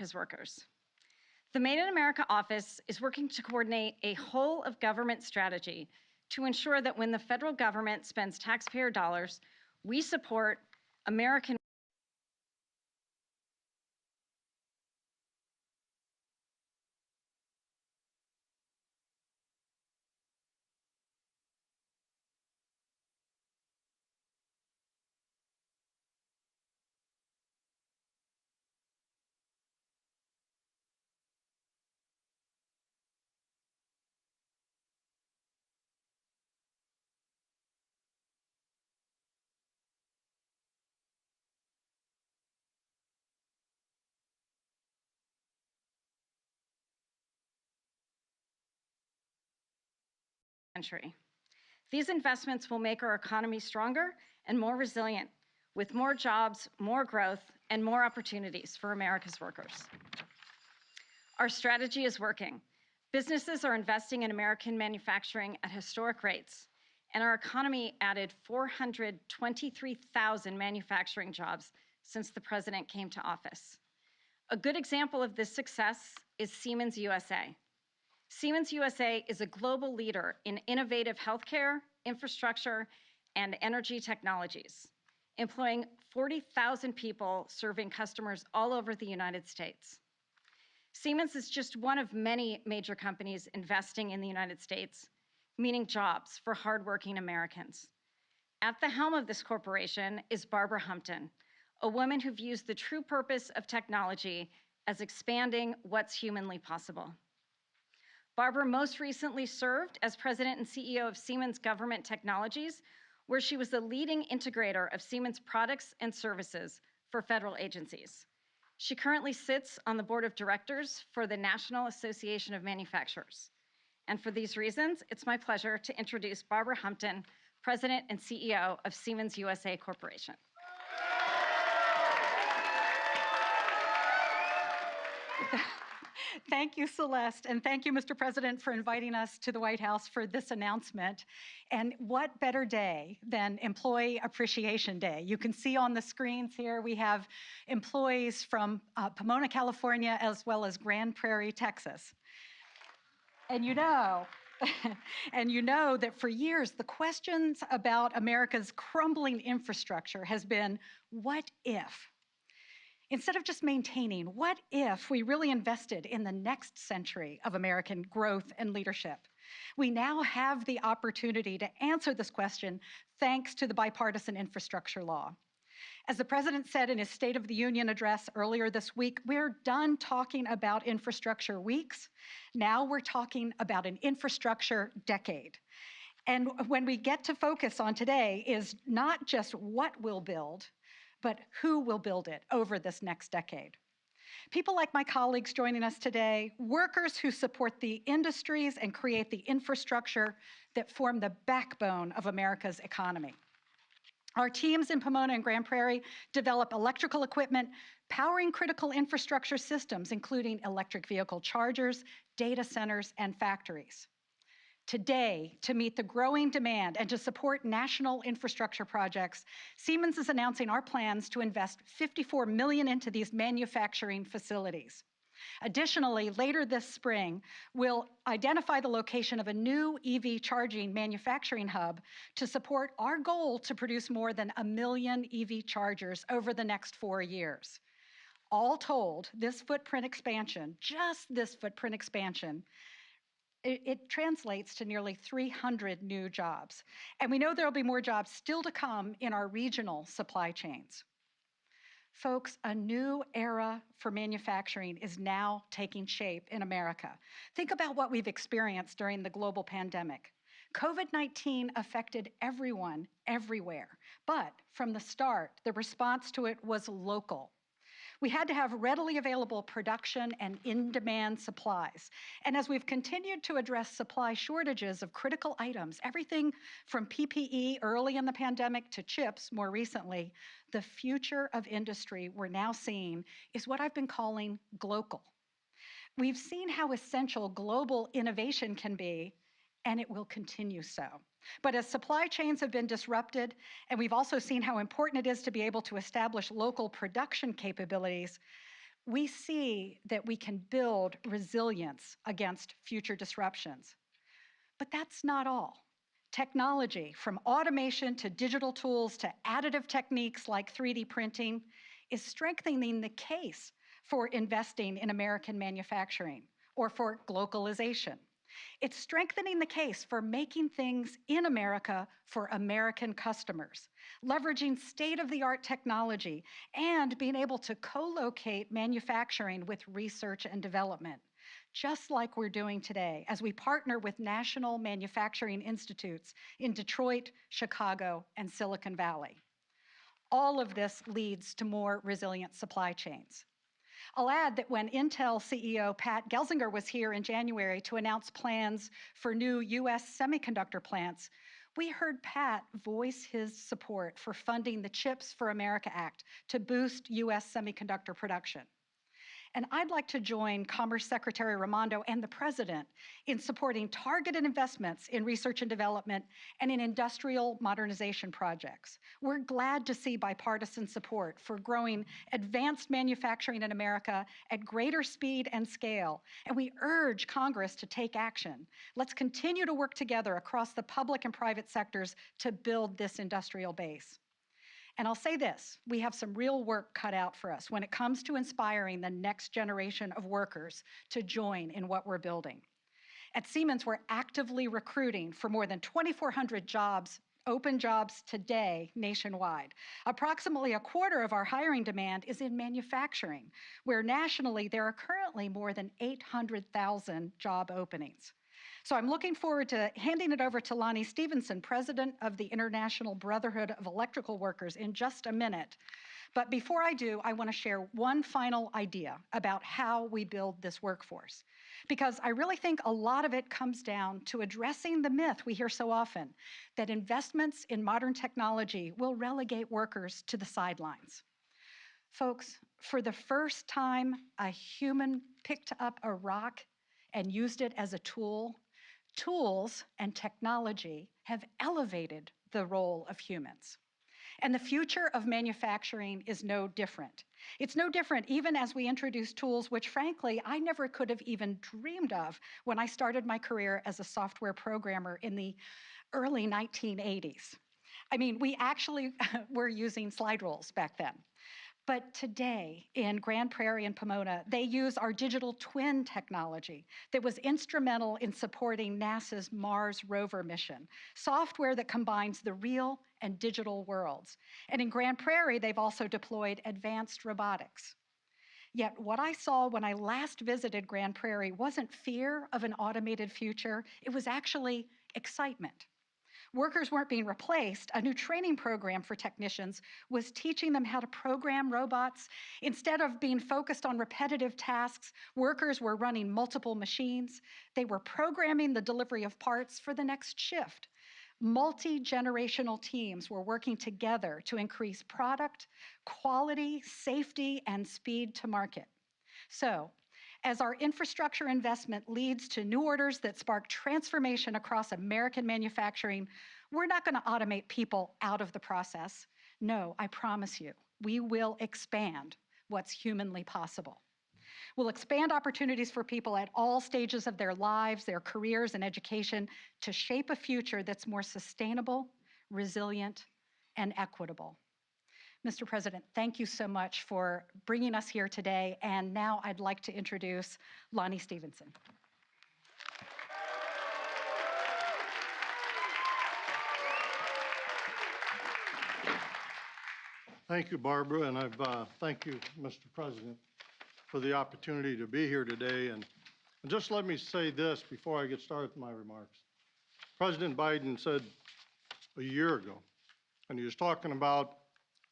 his workers. The Made in America office is working to coordinate a whole of government strategy to ensure that when the federal government spends taxpayer dollars, we support American century. These investments will make our economy stronger and more resilient, with more jobs, more growth, and more opportunities for America's workers. Our strategy is working. Businesses are investing in American manufacturing at historic rates, and our economy added 423,000 manufacturing jobs since the president came to office. A good example of this success is Siemens USA. Siemens USA is a global leader in innovative healthcare, infrastructure, and energy technologies, employing 40,000 people serving customers all over the United States. Siemens is just one of many major companies investing in the United States, meaning jobs for hardworking Americans. At the helm of this corporation is Barbara Humpton, a woman who views the true purpose of technology as expanding what's humanly possible. Barbara most recently served as president and CEO of Siemens Government Technologies, where she was the leading integrator of Siemens products and services for federal agencies. She currently sits on the board of directors for the National Association of Manufacturers. And for these reasons, it's my pleasure to introduce Barbara Humpton, president and CEO of Siemens USA Corporation. Thank you, Celeste, and thank you, Mr. President, for inviting us to the White House for this announcement. And what better day than Employee Appreciation Day? You can see on the screens here, we have employees from Pomona, California, as well as Grand Prairie, Texas. And you know that for years, the questions about America's crumbling infrastructure has been, what if? Instead of just maintaining, what if we really invested in the next century of American growth and leadership? We now have the opportunity to answer this question thanks to the bipartisan infrastructure law. As the president said in his State of the Union address earlier this week, we're done talking about infrastructure weeks. Now we're talking about an infrastructure decade. And when we get to focus on today is not just what we'll build, but who will build it over this next decade. People like my colleagues joining us today, workers who support the industries and create the infrastructure that form the backbone of America's economy. Our teams in Pomona and Grand Prairie develop electrical equipment powering critical infrastructure systems, including electric vehicle chargers, data centers, and factories. Today, to meet the growing demand and to support national infrastructure projects, Siemens is announcing our plans to invest $54 million into these manufacturing facilities. Additionally, later this spring, we'll identify the location of a new EV charging manufacturing hub to support our goal to produce more than 1 million EV chargers over the next 4 years. All told, this footprint expansion, just this footprint expansion, it translates to nearly 300 new jobs. And we know there'll be more jobs still to come in our regional supply chains. Folks, a new era for manufacturing is now taking shape in America. Think about what we've experienced during the global pandemic. COVID-19 affected everyone, everywhere. But from the start, the response to it was local. We had to have readily available production and in-demand supplies. And as we've continued to address supply shortages of critical items, everything from PPE early in the pandemic to chips more recently, the future of industry we're now seeing is what I've been calling glocal. We've seen how essential global innovation can be, and it will continue so. But as supply chains have been disrupted, and we've also seen how important it is to be able to establish local production capabilities, We see that we can build resilience against future disruptions. But that's not all. Technology, from automation to digital tools to additive techniques like 3D printing, is strengthening the case for investing in American manufacturing or for globalization. It's strengthening the case for making things in America for American customers, leveraging state-of-the-art technology, and being able to co-locate manufacturing with research and development, just like we're doing today as we partner with national manufacturing institutes in Detroit, Chicago, and Silicon Valley. All of this leads to more resilient supply chains. I'll add that when Intel CEO Pat Gelsinger was here in January to announce plans for new US semiconductor plants, we heard Pat voice his support for funding the CHIPS for America Act to boost US semiconductor production. And I'd like to join Commerce Secretary Raimondo and the President in supporting targeted investments in research and development and in industrial modernization projects. We're glad to see bipartisan support for growing advanced manufacturing in America at greater speed and scale, and we urge Congress to take action. Let's continue to work together across the public and private sectors to build this industrial base. And I'll say this, we have some real work cut out for us when it comes to inspiring the next generation of workers to join in what we're building. At Siemens, we're actively recruiting for more than 2,400 jobs, open jobs today nationwide. Approximately a quarter of our hiring demand is in manufacturing, where nationally there are currently more than 800,000 job openings. So I'm looking forward to handing it over to Lonnie Stevenson, President of the International Brotherhood of Electrical Workers, in just a minute. But before I do, I want to share one final idea about how we build this workforce, because I really think a lot of it comes down to addressing the myth we hear so often that investments in modern technology will relegate workers to the sidelines. Folks, for the first time, a human picked up a rock and used it as a tool. Tools and technology have elevated the role of humans. And the future of manufacturing is no different. It's no different even as we introduce tools which, frankly, I never could have even dreamed of when I started my career as a software programmer in the early 1980s. I mean, we actually were using slide rules back then. But today, in Grand Prairie and Pomona, they use our digital twin technology that was instrumental in supporting NASA's Mars rover mission, software that combines the real and digital worlds. And in Grand Prairie, they've also deployed advanced robotics. Yet what I saw when I last visited Grand Prairie wasn't fear of an automated future, it was actually excitement. Workers weren't being replaced. A new training program for technicians was teaching them how to program robots. Instead of being focused on repetitive tasks, workers were running multiple machines. They were programming the delivery of parts for the next shift. Multi-generational teams were working together to increase product, quality, safety, and speed to market. So, as our infrastructure investment leads to new orders that spark transformation across American manufacturing, we're not going to automate people out of the process. No, I promise you, we will expand what's humanly possible. We'll expand opportunities for people at all stages of their lives, their careers, and education to shape a future that's more sustainable, resilient, and equitable. Mr. President, thank you so much for bringing us here today. And now I'd like to introduce Lonnie Stevenson. Thank you, Barbara, and thank you, Mr. President, for the opportunity to be here today. And just let me say this before I get started with my remarks. President Biden said a year ago, and he was talking about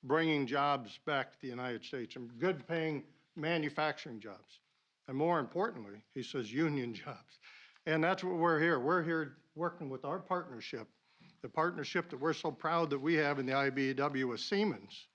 bringing jobs back to the United States and good-paying manufacturing jobs. And more importantly, he says union jobs. And that's what we're here. We're here working with our partnership, the partnership that we're so proud that we have in the IBEW with Siemens,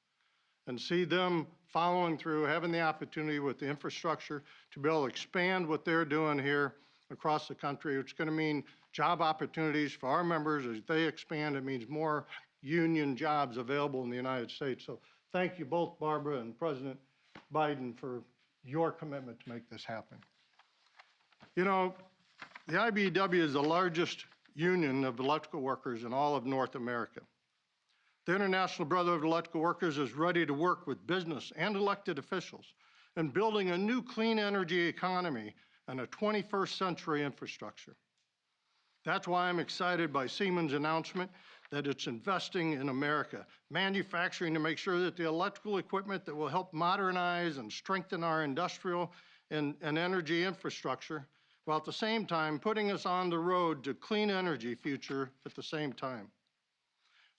and see them following through, having the opportunity with the infrastructure to be able to expand what they're doing here across the country. It's going to mean job opportunities for our members as they expand. It means more union jobs available in the United States. So thank you both, Barbara and President Biden, for your commitment to make this happen. You know, the IBEW is the largest union of electrical workers in all of North America. The International Brotherhood of Electrical Workers is ready to work with business and elected officials in building a new clean energy economy and a 21st century infrastructure. That's why I'm excited by Siemens' announcement that it's investing in America, manufacturing to make sure that the electrical equipment that will help modernize and strengthen our industrial and energy infrastructure, while at the same time putting us on the road to clean energy future at the same time.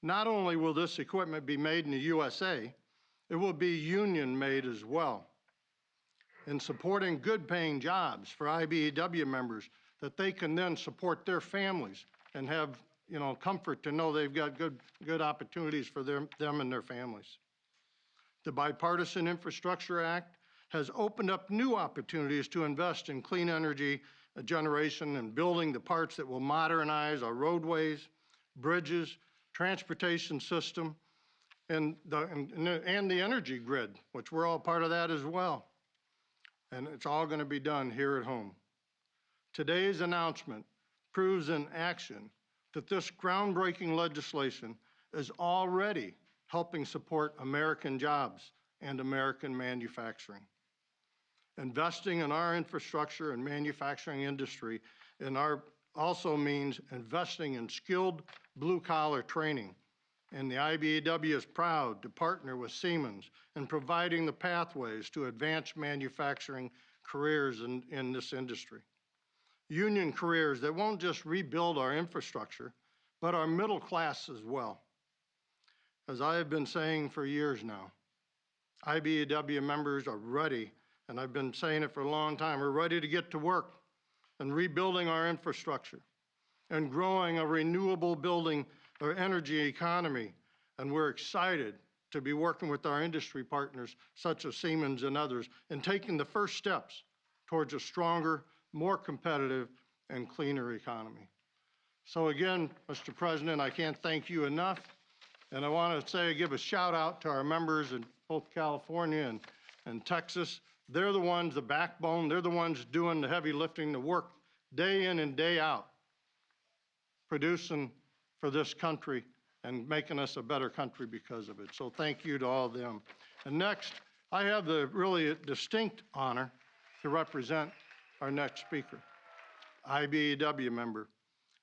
Not only will this equipment be made in the USA, it will be union made as well. In supporting good paying jobs for IBEW members that they can then support their families and have, comfort to know they've got good opportunities for them and their families. The Bipartisan Infrastructure Act has opened up new opportunities to invest in clean energy generation and building the parts that will modernize our roadways, bridges, transportation system, and the energy grid, which we're all part of that as well. And it's all going to be done here at home. Today's announcement proves in action that this groundbreaking legislation is already helping support American jobs and American manufacturing. Investing in our infrastructure and manufacturing industry also means investing in skilled blue-collar training. And the IBEW is proud to partner with Siemens in providing the pathways to advanced manufacturing careers in this industry. Union careers that won't just rebuild our infrastructure, but our middle class as well. As I have been saying for years now, IBEW members are ready, and I've been saying it for a long time, we're ready to get to work and rebuilding our infrastructure and growing a renewable building or energy economy. And we're excited to be working with our industry partners, such as Siemens and others, and taking the first steps towards a stronger, more competitive, and cleaner economy. So again, Mr. President, I can't thank you enough. And I want to give a shout out to our members in both California and Texas. They're the ones, the backbone, they're the ones doing the heavy lifting, the work day in and day out, producing for this country and making us a better country because of it. So thank you to all of them. And next, I have the really distinct honor to represent our next speaker, IBEW member,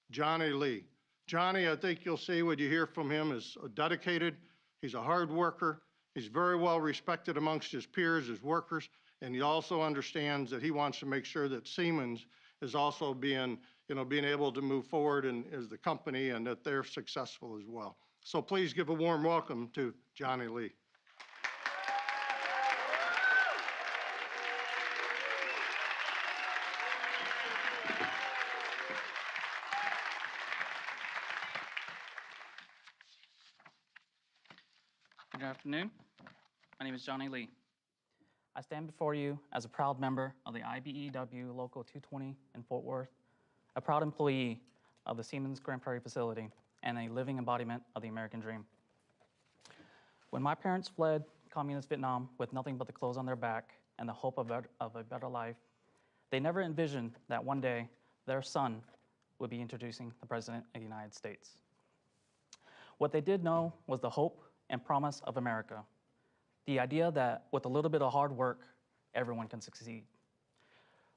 Johnny Lee. Johnny, I think you'll see when you hear from him, is dedicated. He's a hard worker. He's very well respected amongst his peers, his workers, and he also understands that he wants to make sure that Siemens is also being able to move forward as the company and that they're successful as well. So please give a warm welcome to Johnny Lee. Good afternoon. My name is Johnny Lee. I stand before you as a proud member of the IBEW Local 220 in Fort Worth, a proud employee of the Siemens Grand Prairie facility, and a living embodiment of the American dream. When my parents fled communist Vietnam with nothing but the clothes on their back and the hope of a better life, they never envisioned that one day their son would be introducing the President of the United States. What they did know was the hope and promise of America, the idea that with a little bit of hard work, everyone can succeed.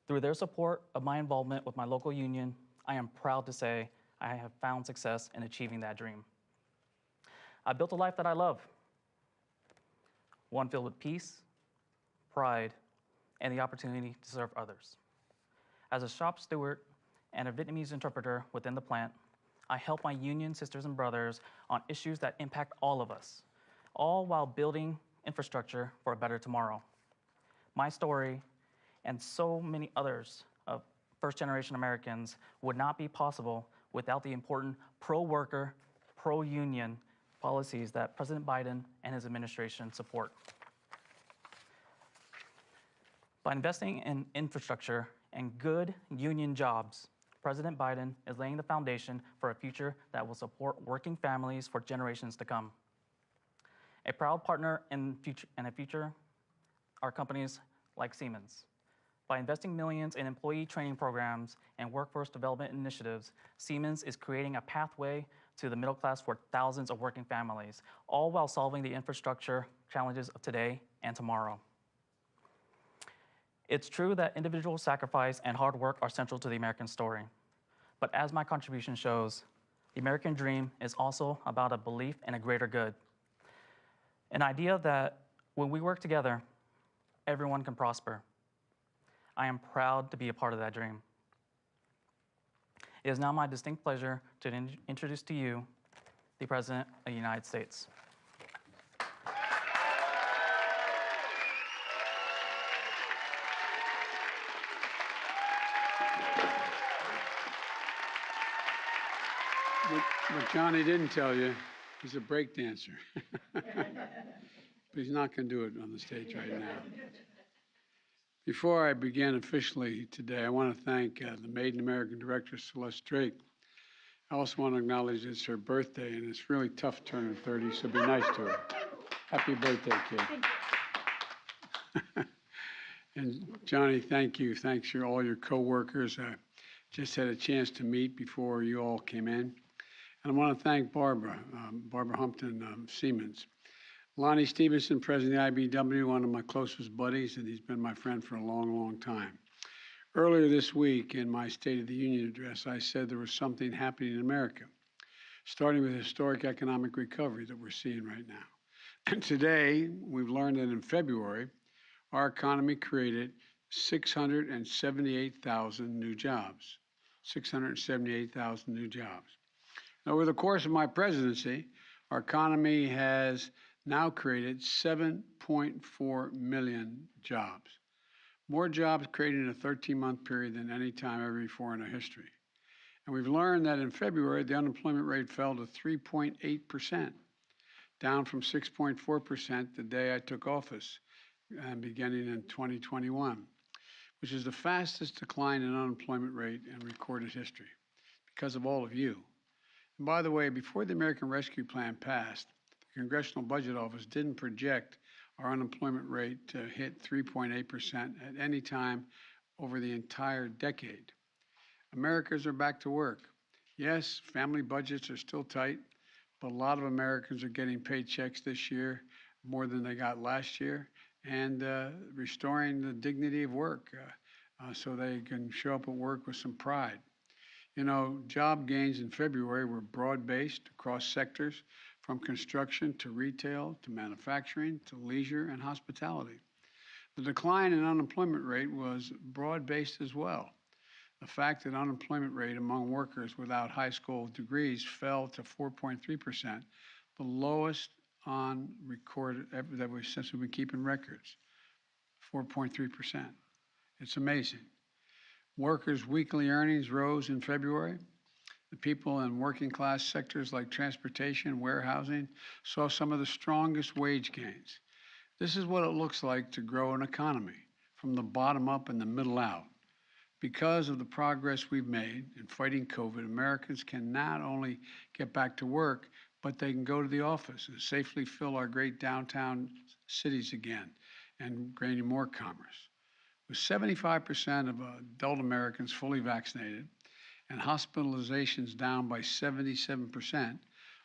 Through their support of my involvement with my local union, I am proud to say I have found success in achieving that dream. I built a life that I love, one filled with peace, pride, and the opportunity to serve others. As a shop steward and a Vietnamese interpreter within the plant, I help my union sisters and brothers on issues that impact all of us, all while building infrastructure for a better tomorrow. My story and so many others of first-generation Americans would not be possible without the important pro-worker, pro-union policies that President Biden and his administration support. By investing in infrastructure and good union jobs, President Biden is laying the foundation for a future that will support working families for generations to come. A proud partner in a future our companies like Siemens. By investing millions in employee training programs and workforce development initiatives, Siemens is creating a pathway to the middle class for thousands of working families, all while solving the infrastructure challenges of today and tomorrow. It's true that individual sacrifice and hard work are central to the American story. But as my contribution shows, the American dream is also about a belief in a greater good. An idea that when we work together, everyone can prosper. I am proud to be a part of that dream. It is now my distinct pleasure to introduce to you the President of the United States. What Johnny didn't tell you, he's a break dancer. But he's not going to do it on the stage right now. Before I begin officially today, I want to thank the Made in America director, Celeste Drake. I also want to acknowledge it's her birthday, and it's really tough turning 30, so be nice to her. Happy birthday, kid. And Johnny, thank you. Thanks to all your coworkers. I just had a chance to meet before you all came in. And I want to thank Barbara Humpton, Siemens. Lonnie Stevenson, president of the IBEW, one of my closest buddies, and he's been my friend for a long, long time. Earlier this week in my State of the Union address, I said there was something happening in America, starting with historic economic recovery that we're seeing right now. And today, we've learned that in February, our economy created 678,000 new jobs. 678,000 new jobs. Over the course of my presidency, our economy has now created 7.4 million jobs. More jobs created in a 13-month period than any time ever before in our history. And we've learned that in February, the unemployment rate fell to 3.8%, down from 6.4% the day I took office, beginning in 2021, which is the fastest decline in unemployment rate in recorded history because of all of you. And by the way, before the American Rescue Plan passed, the Congressional Budget Office didn't project our unemployment rate to hit 3.8% at any time over the entire decade. Americans are back to work. Yes, family budgets are still tight, but a lot of Americans are getting paychecks this year more than they got last year, and restoring the dignity of work so they can show up at work with some pride. You know, job gains in February were broad-based across sectors, from construction to retail to manufacturing to leisure and hospitality. The decline in unemployment rate was broad-based as well. The fact that unemployment rate among workers without high school degrees fell to 4.3%, the lowest on record since we've been keeping records, 4.3%. It's amazing. Workers' weekly earnings rose in February. The people in working class sectors like transportation, warehousing saw some of the strongest wage gains. This is what it looks like to grow an economy from the bottom up and the middle out. Because of the progress we've made in fighting COVID, Americans can not only get back to work, but they can go to the office and safely fill our great downtown cities again and gaining more commerce. With 75% of adult Americans fully vaccinated and hospitalizations down by 77%,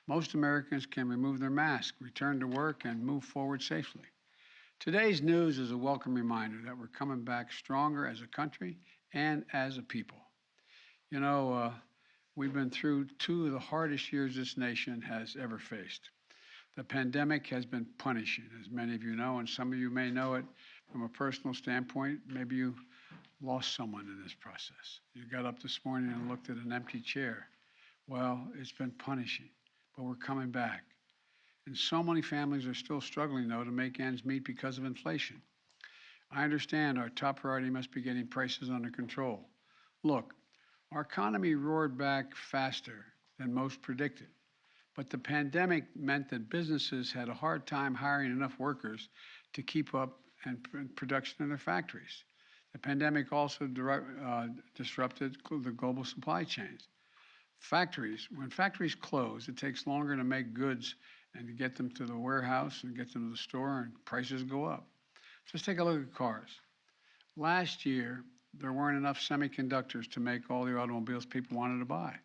most Americans can remove their mask, return to work, and move forward safely. Today's news is a welcome reminder that we're coming back stronger as a country and as a people. You know, we've been through two of the hardest years this nation has ever faced. The pandemic has been punishing, as many of you know, and some of you may know it from a personal standpoint. Maybe you lost someone in this process. You got up this morning and looked at an empty chair. Well, it's been punishing, but we're coming back. And so many families are still struggling, though, to make ends meet because of inflation. I understand our top priority must be getting prices under control. Look, our economy roared back faster than most predicted, but the pandemic meant that businesses had a hard time hiring enough workers to keep up and production in their factories. The pandemic also disrupted the global supply chains. When factories close, it takes longer to make goods and to get them to the warehouse and get them to the store, and prices go up. Just take a look at cars. Last year, there weren't enough semiconductors to make all the automobiles people wanted to buy.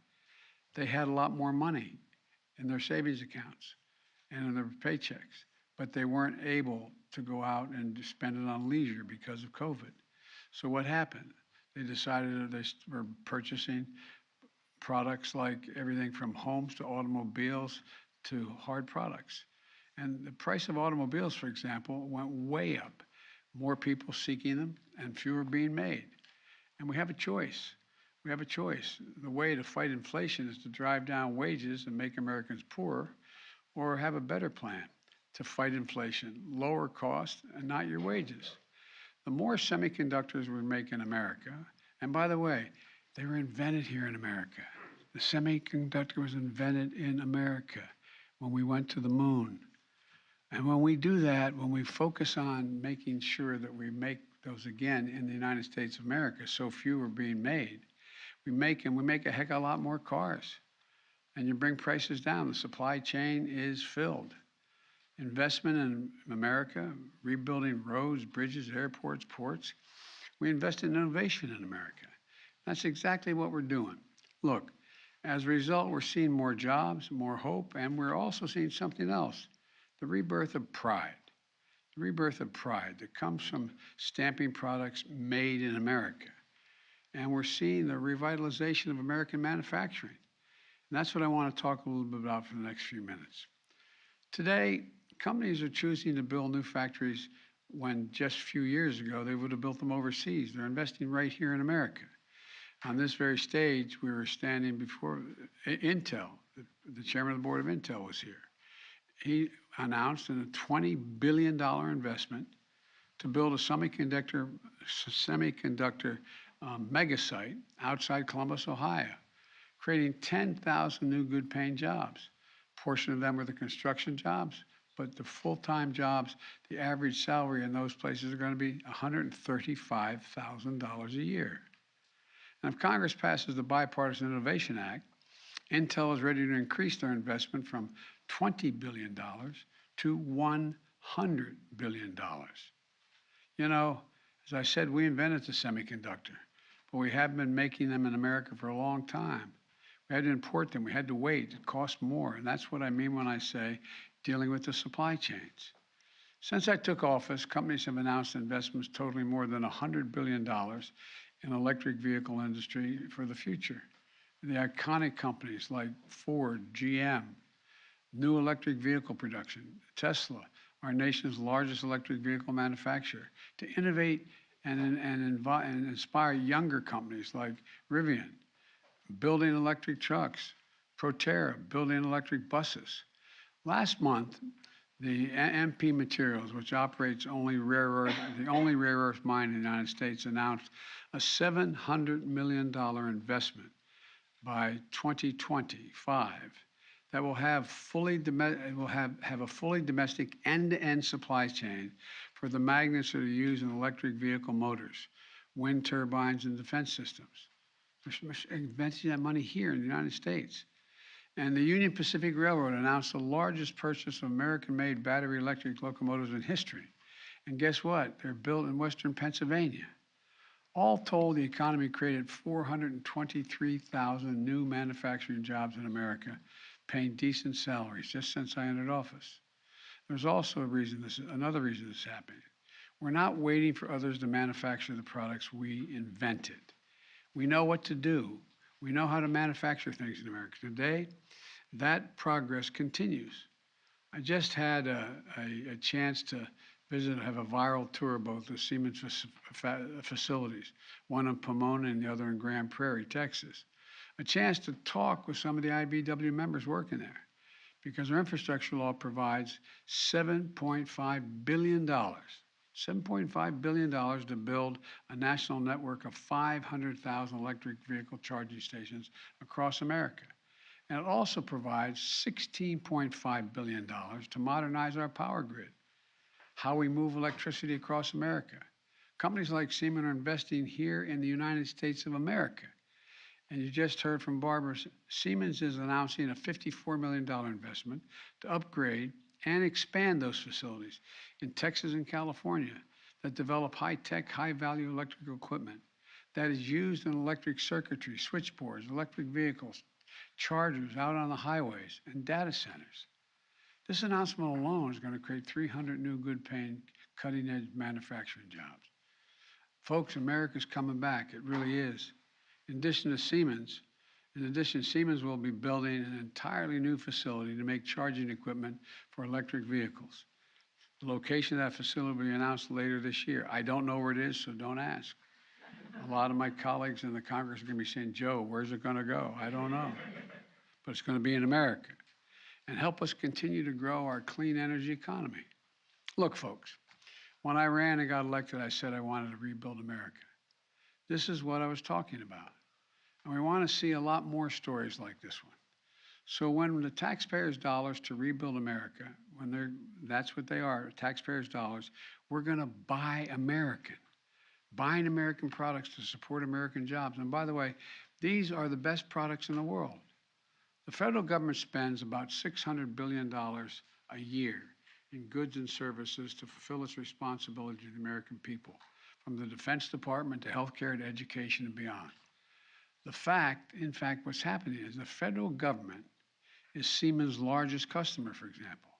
They had a lot more money in their savings accounts and in their paychecks, but they weren't able to go out and spend it on leisure because of COVID. So what happened? They decided that they were purchasing products like everything from homes to automobiles to hard products. And the price of automobiles, for example, went way up. More people seeking them and fewer being made. And we have a choice. We have a choice. The way to fight inflation is to drive down wages and make Americans poorer, or have a better plan to fight inflation, lower costs, and not your wages. The more semiconductors we make in America, and by the way, they were invented here in America. The semiconductor was invented in America when we went to the moon. And when we do that, when we focus on making sure that we make those again in the United States of America, so few are being made, we make a heck of a lot more cars. And you bring prices down. The supply chain is filled. Investment in America, rebuilding roads, bridges, airports, ports. We invest in innovation in America. That's exactly what we're doing. Look, as a result, we're seeing more jobs, more hope, and we're also seeing something else, the rebirth of pride. The rebirth of pride that comes from stamping products made in America. And we're seeing the revitalization of American manufacturing. And that's what I want to talk a little bit about for the next few minutes. Today, companies are choosing to build new factories when just a few years ago they would have built them overseas. They're investing right here in America. On this very stage, we were standing before Intel. The chairman of the board of Intel was here. He announced a $20 billion investment to build a semiconductor mega site outside Columbus, Ohio, creating 10,000 new good-paying jobs. A portion of them are the construction jobs, but the full-time jobs, the average salary in those places are going to be $135,000 a year. And if Congress passes the Bipartisan Innovation Act, Intel is ready to increase their investment from $20 billion to $100 billion. You know, as I said, we invented the semiconductor, but we haven't been making them in America for a long time. We had to import them. We had to wait. It cost more. And that's what I mean when I say dealing with the supply chains. Since I took office, companies have announced investments totaling more than $100 billion in electric vehicle industry for the future. The iconic companies like Ford, GM, new electric vehicle production, Tesla, our nation's largest electric vehicle manufacturer, to innovate and inspire younger companies like Rivian, building electric trucks, Proterra, building electric buses. Last month, the MP Materials, which operates the only rare earth mine in the United States, announced a $700 million investment by 2025 that will have a fully domestic end-to-end supply chain for the magnets that are used in electric vehicle motors, wind turbines, and defense systems. We're investing that money here in the United States. And the Union Pacific Railroad announced the largest purchase of American-made battery electric locomotives in history. And guess what? They're built in Western Pennsylvania. All told, the economy created 423,000 new manufacturing jobs in America, paying decent salaries just since I entered office. There's also another reason this is happening. We're not waiting for others to manufacture the products we invented. We know what to do. We know how to manufacture things in America. Today, that progress continues. I just had a chance to visit, have a viral tour of both the Siemens facilities, one in Pomona and the other in Grand Prairie, Texas. A chance to talk with some of the IBEW members working there, because our infrastructure law provides $7.5 billion $7.5 billion to build a national network of 500,000 electric vehicle charging stations across America. And it also provides $16.5 billion to modernize our power grid, how we move electricity across America. Companies like Siemens are investing here in the United States of America. And you just heard from Barbara, Siemens is announcing a $54 million investment to upgrade and expand those facilities in Texas and California that develop high-tech, high-value electrical equipment that is used in electric circuitry, switchboards, electric vehicles, chargers out on the highways, and data centers. This announcement alone is going to create 300 new good-paying, cutting-edge manufacturing jobs. Folks, America's coming back. It really is. In addition, Siemens will be building an entirely new facility to make charging equipment for electric vehicles. The location of that facility will be announced later this year. I don't know where it is, so don't ask. A lot of my colleagues in the Congress are going to be saying, Joe, where's it going to go? I don't know. But it's going to be in America and help us continue to grow our clean energy economy. Look, folks, when I ran and got elected, I said I wanted to rebuild America. This is what I was talking about. And we want to see a lot more stories like this one. So when the taxpayers' dollars to rebuild America, that's what they are, taxpayers' dollars, we're going to buy American. Buying American products to support American jobs. And by the way, these are the best products in the world. The federal government spends about $600 billion a year in goods and services to fulfill its responsibility to the American people, from the Defense Department to healthcare to education and beyond. In fact, what's happening is the federal government is Siemens' largest customer, for example.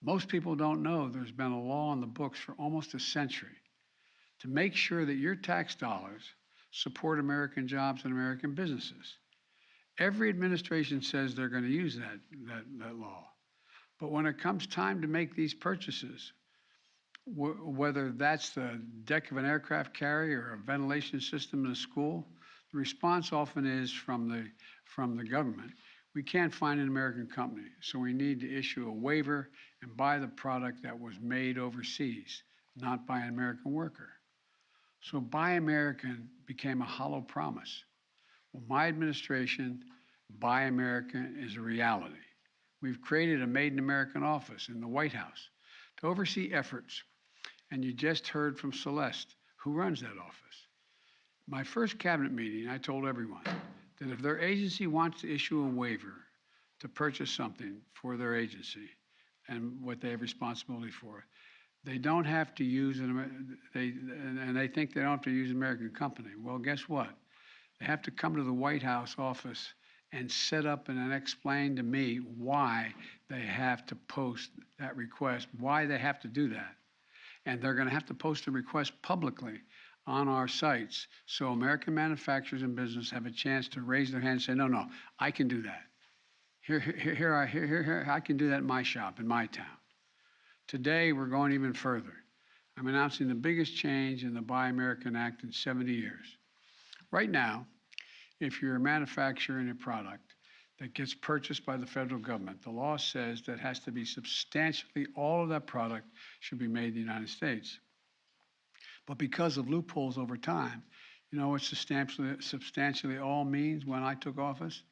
Most people don't know there's been a law on the books for almost a century to make sure that your tax dollars support American jobs and American businesses. Every administration says they're going to use that law. But when it comes time to make these purchases, whether that's the deck of an aircraft carrier or a ventilation system in a school, the response often is from the government, we can't find an American company, so we need to issue a waiver and buy the product that was made overseas, not by an American worker. So Buy American became a hollow promise. Well, my administration, Buy American is a reality. We've created a Made in American office in the White House to oversee efforts. And you just heard from Celeste, who runs that office. My first cabinet meeting, I told everyone that if their agency wants to issue a waiver to purchase something for their agency and what they have responsibility for, they don't have to use they think they don't have to use an American company. Well, guess what? They have to come to the White House office and set up and explain to me why they have to post that request, why they have to do that. And they're going to have to post a request publicly on our sites so American manufacturers and business have a chance to raise their hand and say, no, I can do that. Here, I can do that in my shop, in my town. Today, we're going even further. I'm announcing the biggest change in the Buy American Act in 70 years. Right now, if you're manufacturing a product that gets purchased by the federal government, the law says that has to be substantially all of that product should be made in the United States. But because of loopholes over time, you know what substantially all means when I took office?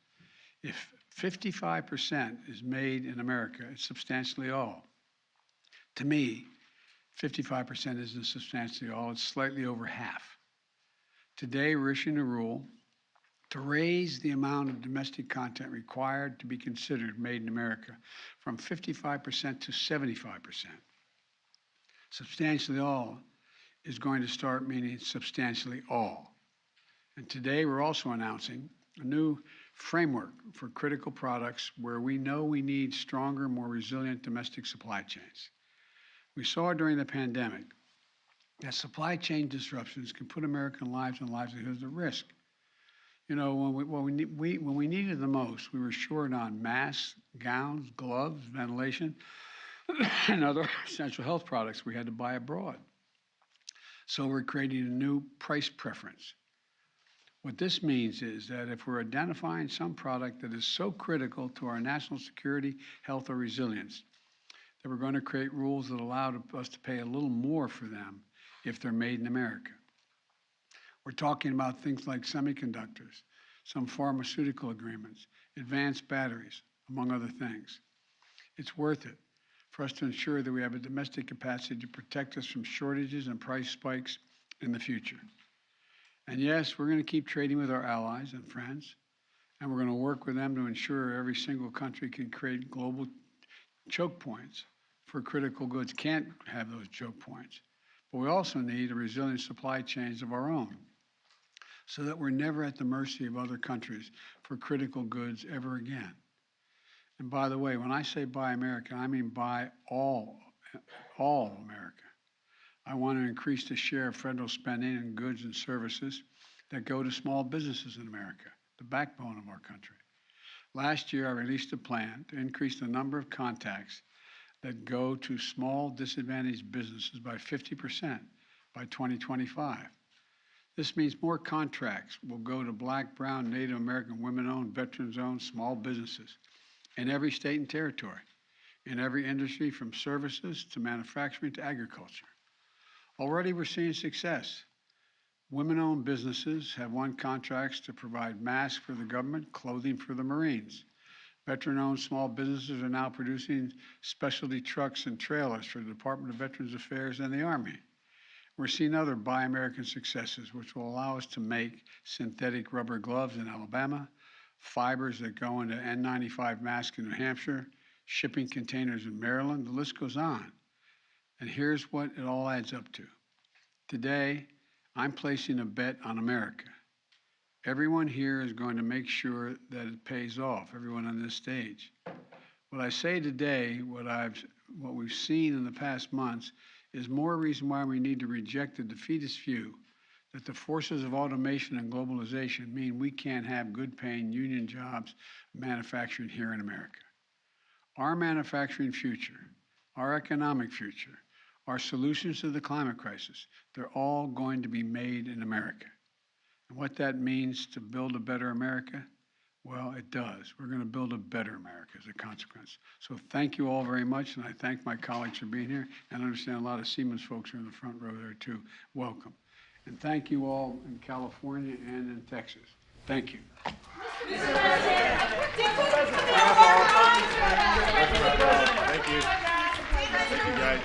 If 55% is made in America, it's substantially all. To me, 55% isn't substantially all, it's slightly over half. Today, we're issuing a rule to raise the amount of domestic content required to be considered made in America from 55% to 75%. Substantially all is going to start meaning substantially all. And today we're also announcing a new framework for critical products where we know we need stronger, more resilient domestic supply chains. We saw during the pandemic that supply chain disruptions can put American lives and livelihoods at risk. You know, when we needed it the most, we were short on masks, gowns, gloves, ventilation, and other essential health products we had to buy abroad. So we're creating a new price preference. What this means is that if we're identifying some product that is so critical to our national security, health, or resilience, that we're going to create rules that allow us to pay a little more for them if they're made in America. We're talking about things like semiconductors, some pharmaceutical agreements, advanced batteries, among other things. It's worth it for us to ensure that we have a domestic capacity to protect us from shortages and price spikes in the future. And yes, we're going to keep trading with our allies and friends, and we're going to work with them to ensure every single country can create global choke points for critical goods. Can't have those choke points. But we also need a resilient supply chains of our own so that we're never at the mercy of other countries for critical goods ever again. And by the way, when I say buy American, I mean buy all America. I want to increase the share of federal spending in goods and services that go to small businesses in America, the backbone of our country. Last year, I released a plan to increase the number of contacts that go to small disadvantaged businesses by 50% by 2025. This means more contracts will go to Black, Brown, Native American, women-owned, veterans-owned small businesses in every state and territory, in every industry from services to manufacturing to agriculture. Already we're seeing success. Women-owned businesses have won contracts to provide masks for the government, clothing for the Marines. Veteran-owned small businesses are now producing specialty trucks and trailers for the Department of Veterans Affairs and the Army. We're seeing other Buy American successes, which will allow us to make synthetic rubber gloves in Alabama, fibers that go into N95 masks in New Hampshire, shipping containers in Maryland. The list goes on. And here's what it all adds up to. Today, I'm placing a bet on America. Everyone here is going to make sure that it pays off, everyone on this stage. What I say today, what we've seen in the past months, is more reason why we need to reject the defeatist view that the forces of automation and globalization mean we can't have good-paying union jobs manufacturing here in America. Our manufacturing future, our economic future, our solutions to the climate crisis, they're all going to be made in America. And what that means to build a better America, well, it does. We're going to build a better America as a consequence. So thank you all very much, and I thank my colleagues for being here. And I understand a lot of Siemens folks are in the front row there too. Welcome. And thank you all in California and in Texas. Thank you. Thank you. Thank you, guys.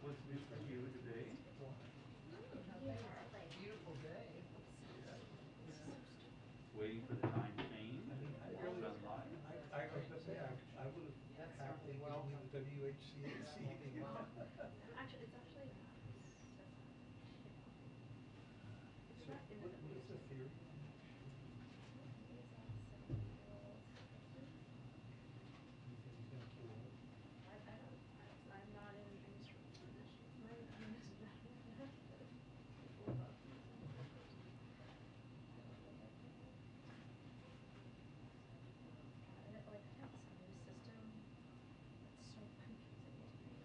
What's new for you today? Waiting for the time change. Sunlight. I was gonna say, I would have happily given you the WHCAC. Actually, it's actually So what is the theory on that? You think he's gonna kill all of us? I'm not in any sort of position. Like, I have this new system that's so confusing to me.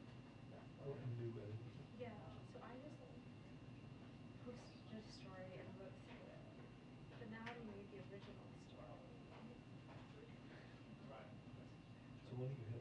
Oh, a new editing system? Yeah, so I just like posted a story and wrote through it, but now I need the original story. So when are you